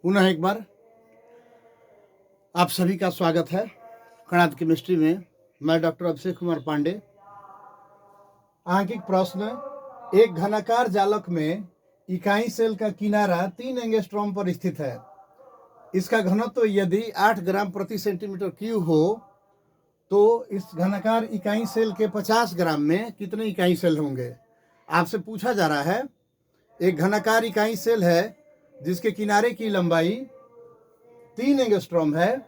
पुनः एक बार आप सभी का स्वागत है कणाद केमिस्ट्री में। मैं डॉक्टर अभिषेक कुमार पांडे। आंकिक प्रश्न, एक घनाकार जालक में इकाई सेल का किनारा 3 एंगस्ट्रॉम पर स्थित है। इसका घनत्व यदि 8 ग्राम प्रति सेंटीमीटर क्यूब हो तो इस घनाकार इकाई सेल के 50 ग्राम में कितने इकाई सेल होंगे। आपसे पूछा जा रहा है, एक घनाकार इकाई सेल है जिसके किनारे की लंबाई 3 एंगस्ट्रॉम है।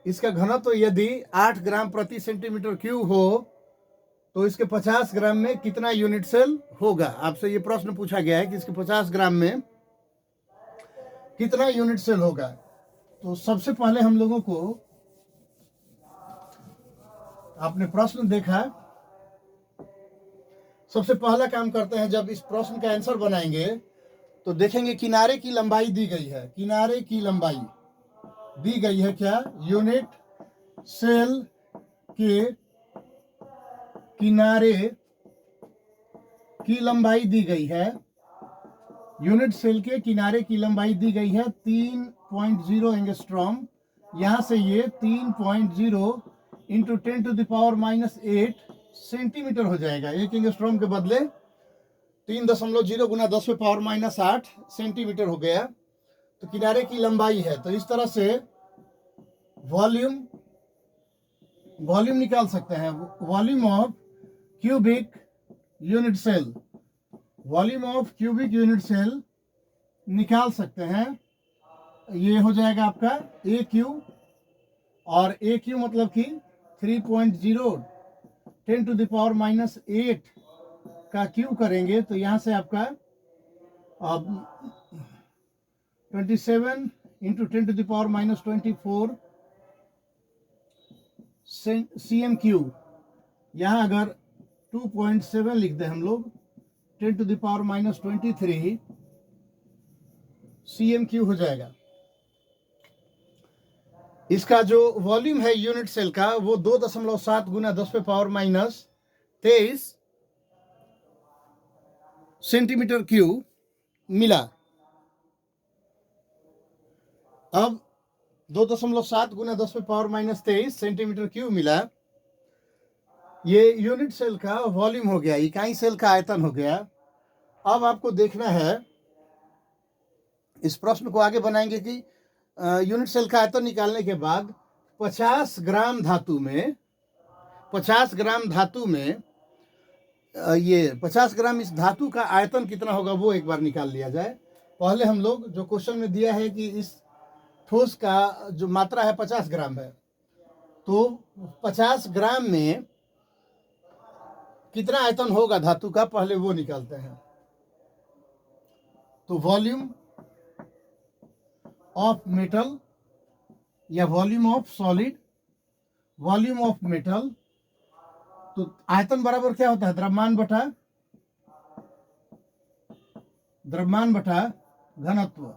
इसका घनत्व यदि 8 ग्राम प्रति सेंटीमीटर क्यूब हो तो इसके 50 ग्राम में कितना यूनिट सेल होगा। आपसे ये प्रश्न पूछा गया है कि इसके 50 ग्राम में कितना यूनिट सेल होगा। तो सबसे पहले हम लोगों को, आपने प्रश्न देखा, सबसे पहला काम करते हैं, जब इस प्रश्न का आंसर बनाएंगे तो देखेंगे किनारे की लंबाई दी गई है। किनारे की लंबाई दी गई है क्या, यूनिट सेल के किनारे की लंबाई दी गई है। यूनिट सेल के किनारे की लंबाई दी गई है 3.0 एंगस्ट्रॉम। यहां से ये 3.0 इंटू 10⁻⁻8 सेंटीमीटर हो जाएगा। 1 एंगस्ट्रॉम के बदले 3.0 गुना 10⁻⁻8 सेंटीमीटर हो गया। तो किनारे की लंबाई है, तो इस तरह से वॉल्यूम निकाल सकते हैं। Volume of cubic unit cell, volume of cubic unit cell निकाल सकते हैं। ये हो जाएगा आपका ए क्यू, और ए क्यू मतलब कि 3.0 10⁻⁻8 का क्यू करेंगे तो यहाँ से आपका 27 इंटू 10⁻24 CM क्यू। यहाँ अगर 2.7 लिख दें हम लोग, 10⁻23 CM क्यू हो जाएगा। इसका जो वॉल्यूम है यूनिट सेल का वो 2.7 गुना 10⁻23 सेंटीमीटर क्यूब मिला। अब 2.7 गुना 10⁻23 सेंटीमीटर क्यूब मिला। ये यूनिट सेल का वॉल्यूम हो गया, इकाई सेल का आयतन हो गया। अब आपको देखना है, इस प्रश्न को आगे बनाएंगे कि यूनिट सेल का आयतन निकालने के बाद 50 ग्राम धातु में ये 50 ग्राम इस धातु का आयतन कितना होगा वो एक बार निकाल लिया जाए। पहले हम लोग, जो क्वेश्चन में दिया है कि इस ठोस का जो मात्रा है 50 ग्राम है, तो 50 ग्राम में कितना आयतन होगा धातु का, पहले वो निकालते हैं। तो वॉल्यूम ऑफ मेटल या volume of solid, volume of metal, तो आयतन बराबर क्या होता है, द्रव्यमान बटा घनत्व।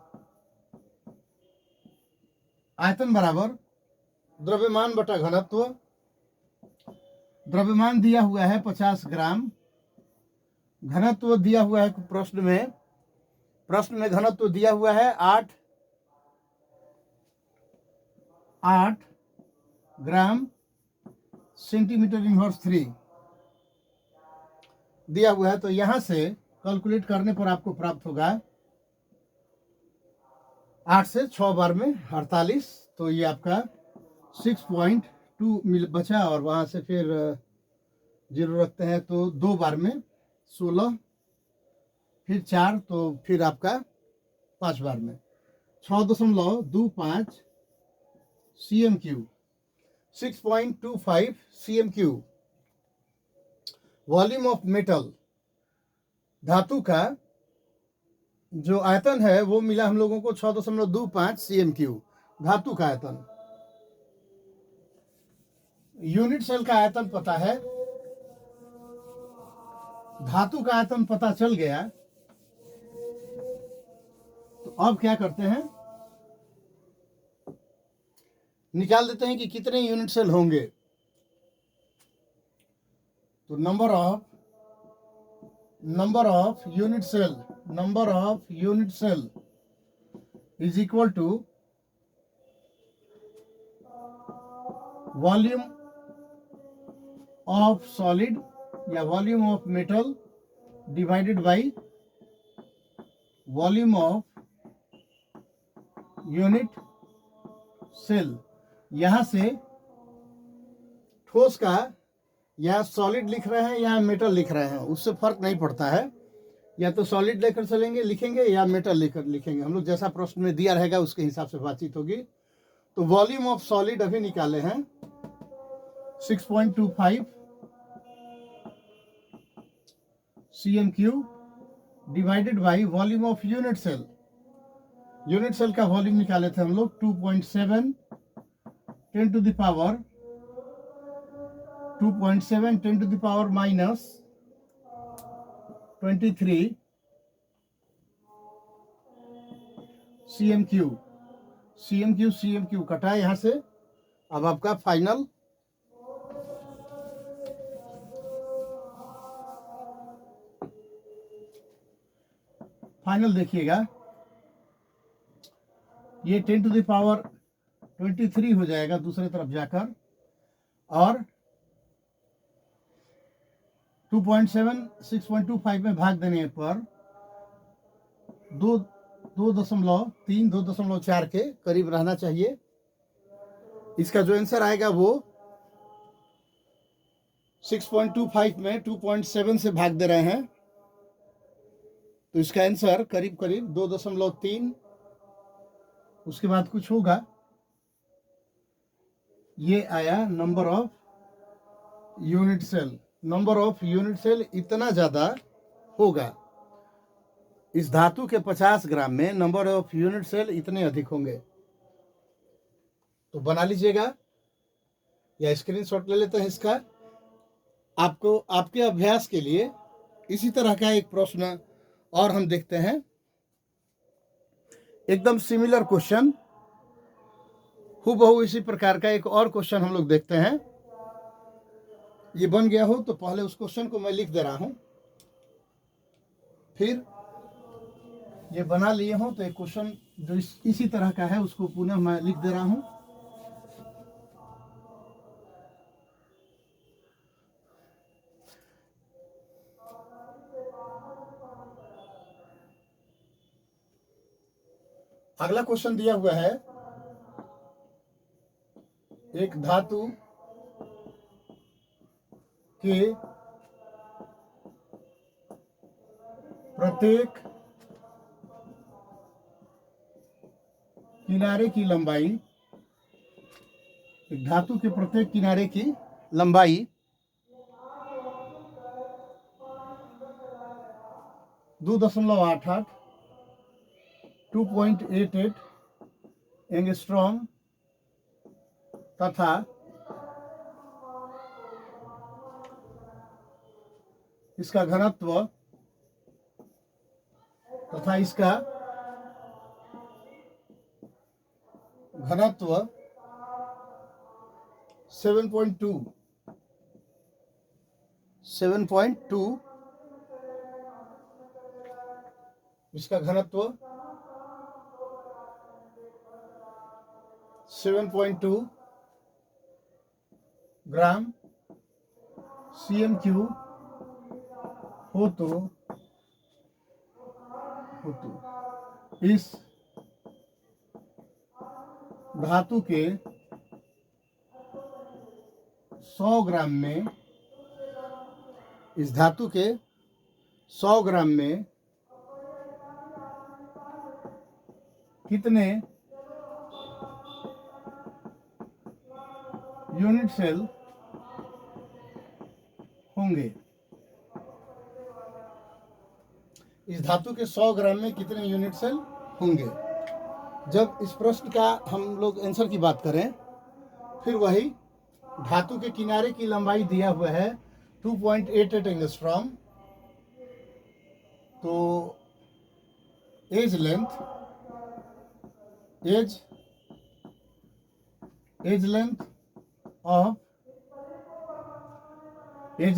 आयतन बराबर द्रव्यमान बटा घनत्व। द्रव्यमान दिया हुआ है 50 ग्राम, घनत्व दिया हुआ है प्रश्न में घनत्व दिया हुआ है 8 ग्राम सेंटीमीटर इनवर्स 3 दिया हुआ है। तो यहां से कैलकुलेट करने पर आपको प्राप्त होगा 8 से 6 बार में 48, तो ये आपका 6.2 मिल बचा, और वहां से फिर 0 रखते हैं तो 2 बार में 16, फिर 4, तो फिर आपका 5 बार में 6.25 CM cube, 6.25 CM cube. Volume of metal, धातु का जो आयतन है वो मिला हम लोगों को 6.25 CM क्यूब, धातु का आयतन। यूनिट सेल का आयतन पता है, धातु का आयतन पता चल गया। तो अब क्या करते हैं, निकाल देते हैं कि कितने यूनिट सेल होंगे। तो number of unit cell is equal to volume of solid या volume of metal divided by volume of unit cell. यहां से ठोस का या सॉलिड लिख रहे हैं या मेटल लिख रहे हैं उससे फर्क नहीं पड़ता है, या तो सॉलिड लेकर चलेंगे लिखेंगे या मेटल लेकर लिखेंगे, हम लोग जैसा प्रश्न में दिया रहेगा उसके हिसाब से बातचीत होगी। तो वॉल्यूम ऑफ सॉलिड अभी निकाले हैं 6.25 cm³ divided by volume of unit cell. Unit cell का वॉल्यूम निकाले थे हम लोग 2.7 10 to the power 2.7 10 to the power minus 23 cm³। cm³ कटा यहां से। अब आपका फाइनल देखिएगा, ये 10 टू द पावर 23 हो जाएगा दूसरे तरफ जाकर, और 2.7 6.25 में भाग देने पर 2.3 2.4 के करीब रहना चाहिए। इसका जो आंसर आएगा वो 6.25 में 2.7 से भाग दे रहे हैं, तो इसका आंसर करीब करीब 2.3। उसके बाद कुछ होगा, ये आया number of unit cell. Number of unit cell इतना ज़्यादा होगा, इस धातु के 50 ग्राम में नंबर ऑफ यूनिट सेल इतने अधिक होंगे। तो बना लीजिएगा या स्क्रीनशॉट ले लेते हैं इसका। आपको आपके अभ्यास के लिए इसी तरह का एक प्रश्न और हम देखते हैं, एकदम सिमिलर क्वेश्चन, हूबहू इसी प्रकार का एक और क्वेश्चन हम लोग देखते हैं। ये बन गया हो तो पहले उस क्वेश्चन को मैं लिख दे रहा हूं, फिर ये बना लिए हो तो एक क्वेश्चन जो इसी तरह का है उसको पुनः मैं लिख दे रहा हूं। अगला क्वेश्चन दिया हुआ है, एक धातु के प्रत्येक किनारे की लंबाई, एक धातु के प्रत्येक किनारे की लंबाई 2.88 2.88 एंगस्ट्रॉम तथा इसका घनत्व तथा इसका घनत्व 7.2 इसका घनत्व 7.2 ग्राम cm³ हो तो इस धातु के 100 ग्राम में, इस धातु के 100 ग्राम में कितने यूनिट सेल होंगे। इस धातु के 100 ग्राम में कितने यूनिट सेल होंगे। जब इस प्रश्न का हम लोग आंसर की बात करें, फिर वही धातु के किनारे की लंबाई दिया हुआ है 2.88 एंगस्ट्रॉम, तो एज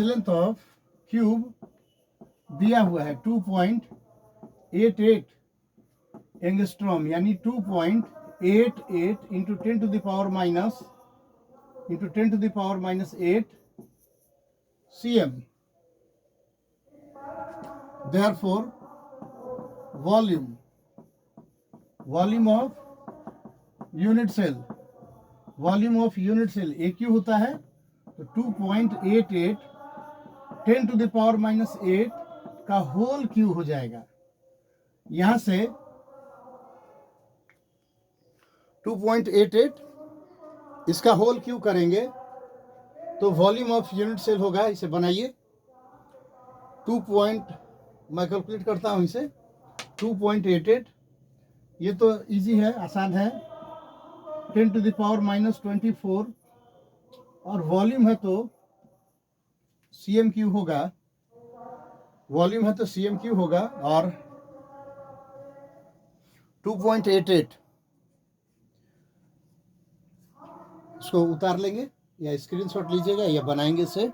लेंथ ऑफ क्यूब दिया हुआ है 2.88 एंगस्ट्रॉम यानी 2.88 into 10 to the power minus 8 cm. Therefore, volume of unit cell, AQ होता है तो 2.88 10 to the power minus 8 का होल क्यू हो जाएगा. यहां से 2.88 इसका होल क्यू करेंगे तो वॉल्यूम ऑफ यूनिट सेल होगा. इसे बनाइए. मैं कैलकुलेट करता हूं इसे. 2.88 ये तो इजी है, आसान है. 10 to the power minus 24 और वॉल्यूम है तो CMQ होगा. और 2.88 इसको उतार लेंगे या स्क्रीनशॉट लीजिएगा या बनाएंगे इसे.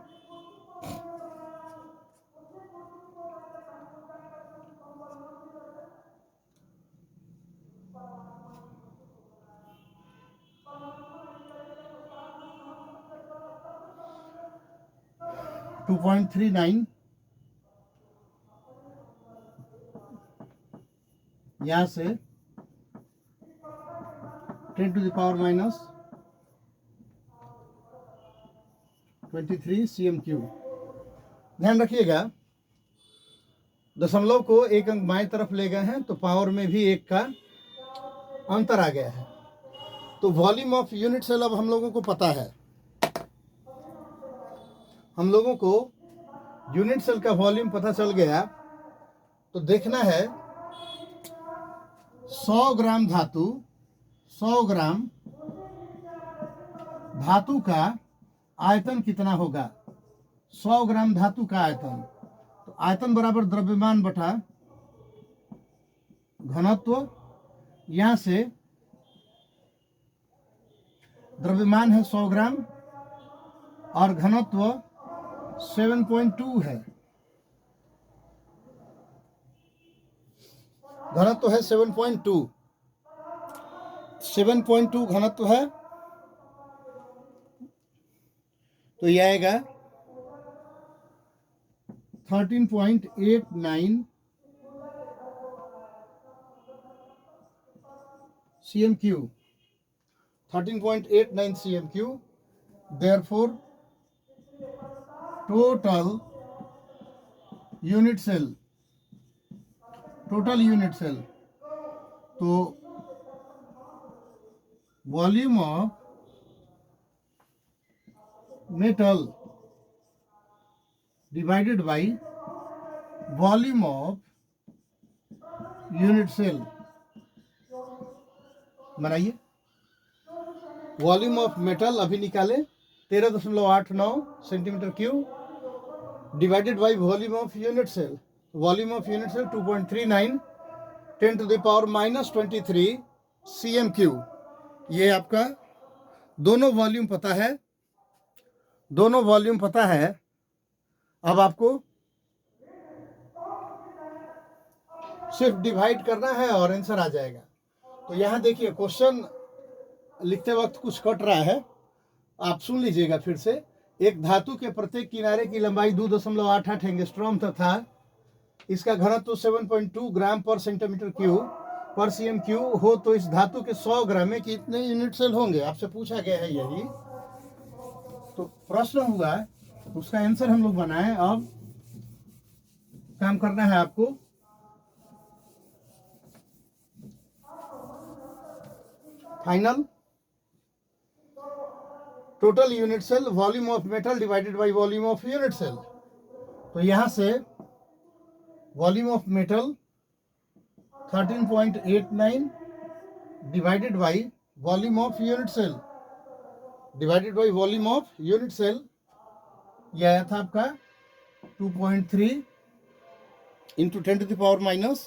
.39 यहां से 10 to the power minus 23 CMQ. ध्यान रखिएगा, दशमलव को एक अंक बाएं तरफ ले गए हैं तो पावर में भी एक का अंतर आ गया है. तो वॉल्यूम ऑफ यूनिट सेल अब हम लोगों को पता है. हम लोगों को यूनिट सेल का वॉल्यूम पता चल गया तो देखना है 100 ग्राम धातु का आयतन कितना होगा. 100 ग्राम धातु का आयतन, तो आयतन बराबर द्रव्यमान बटा घनत्व. यहां से द्रव्यमान है 100 ग्राम और घनत्व 7.2 है. घनत्व है 7.2 घनत्व है. तो यह आएगा 13.89 CMQ. 13.89 CMQ. Therefore, total unit cell तो volume of metal divided by volume of unit cell. बनाइए. वॉल्यूम ऑफ मेटल अभी निकाले 13.89 centimetre cube divided by volume of unit cell. Volume of unit cell 2.39 10 to the power minus 23 CMQ. ये आपका दोनों volume पता है. अब आपको सिर्फ डिवाइड करना है और आंसर आ जाएगा. तो यहां देखिए क्वेश्चन लिखते वक्त कुछ कट रहा है, आप सुन लीजिएगा फिर से. एक धातु के प्रत्येक किनारे की लंबाई 2.88 एंगस्ट्रॉम तथा इसका घनत्व 7.2 ग्राम पर सेंटीमीटर क्यूब पर CMQ हो तो इस धातु के 100 ग्राम में कितने यूनिट सेल होंगे. आपसे पूछा गया है यही. तो प्रश्न हुआ, उसका आंसर हम लोग बनाएं. अब काम करना है आपको. Final total unit cell volume of metal divided by volume of unit cell. तो यहां से volume of metal 13.89 divided by volume of unit cell यह आया था आपका 2.3 into 10 to the power minus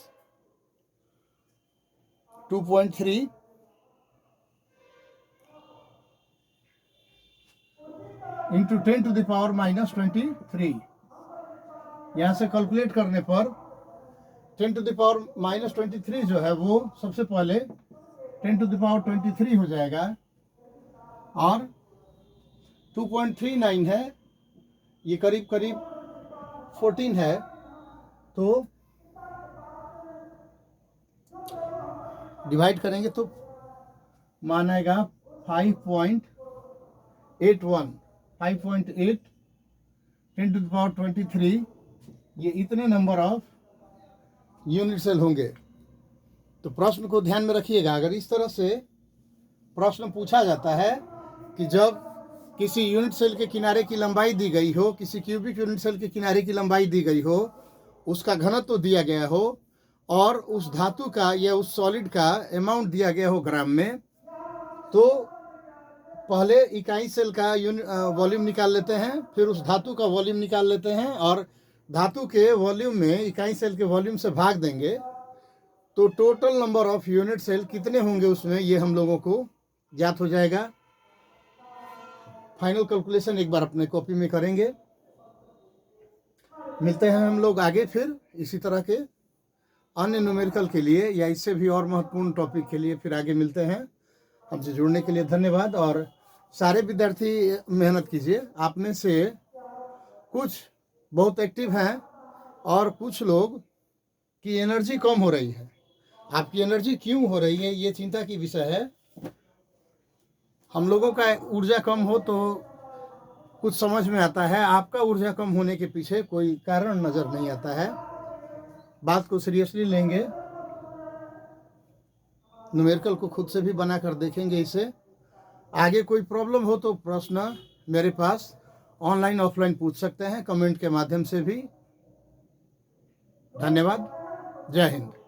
2.3 into 10 to the power minus 23. यहां से calculate करने पर 10⁻⁻23 जो है वो सबसे पहले 10⁻23 हो जाएगा, और 2.39 है, ये करीब करीब 14 है, तो डिवाइड करेंगे तो मान आएगा 5.81, 5.8 10⁻23, ये इतने नंबर ऑफ यूनिट सेल होंगे। तो प्रश्न को ध्यान में रखिएगा। अगर इस तरह से प्रश्न पूछा जाता है कि जब किसी यूनिट सेल के किनारे की लंबाई दी गई हो, किसी क्यूबिक यूनिट सेल के किनारे की लंबाई दी गई हो, उसका घनत्व दिया गया हो, और उस धातु का या उस सॉलिड का अमाउंट दिया गया हो ग्राम में, तो पहले इकाई सेल का वॉल्यूम निकाल लेते हैं, फिर उस धातु का वॉल्यूम निकाल लेते हैं, और धातु के वॉल्यूम में इकाई सेल के वॉल्यूम से भाग देंगे, तो total number of unit cell कितने होंगे उसमें, ये हम लोगों को ज्ञात हो जाएगा। फाइनल कैलकुलेशन एक बार अपने कॉपी में करेंगे। मिलते हैं हम लोग आगे फिर इसी तरह के अन्य न्यूमेरिकल के लिए या इससे भी और महत्वपूर्ण टॉपिक के लिए फिर आगे मिलते हैं। हमसे जुड़ने के लिए धन्यवाद। और सारे विद्यार्थी मेहनत कीजिए। आप में से कुछ बहुत एक्टिव हैं और कुछ लोग की एनर्जी कम हो रही है। आपकी एनर्जी क्यों हो रही है, ये चिंता की विषय है। हम लोगों का ऊर्जा कम हो तो कुछ समझ में आता है, आपका ऊर्जा कम होने के पीछे कोई कारण नज़र नहीं आता है। बात को सीरियसली लेंगे, न्यूमेरिकल को खुद से भी बना कर देखेंगे। इसे आगे कोई प्रॉब्लम हो तो प्रश्न मेरे पास ऑनलाइन ऑफलाइन पूछ सकते हैं, कमेंट के माध्यम से भी। धन्यवाद। जय हिंद।